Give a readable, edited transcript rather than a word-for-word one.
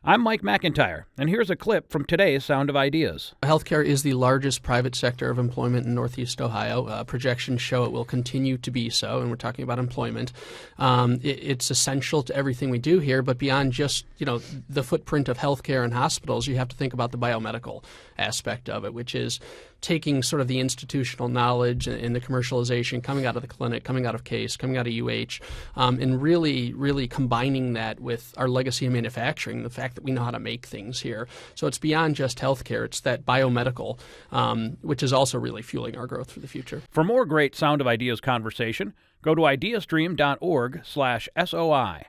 I'm Mike McIntyre, and here's a clip from today's Sound of Ideas. Healthcare is the largest private sector of employment in Northeast Ohio. Projections show it will continue to be so, and we're talking about employment. It's essential to everything we do here, but beyond just the footprint of healthcare and hospitals, you have to think about the biomedical aspect of it, which is taking sort of the institutional knowledge and the commercialization coming out of the clinic, coming out of case, coming out of UH, and really combining that with our legacy of manufacturing, the fact that we know how to make things here. So it's beyond just healthcare. It's that biomedical, which is also really fueling our growth for the future. For more great Sound of Ideas conversation, go to ideastream.org/SOI.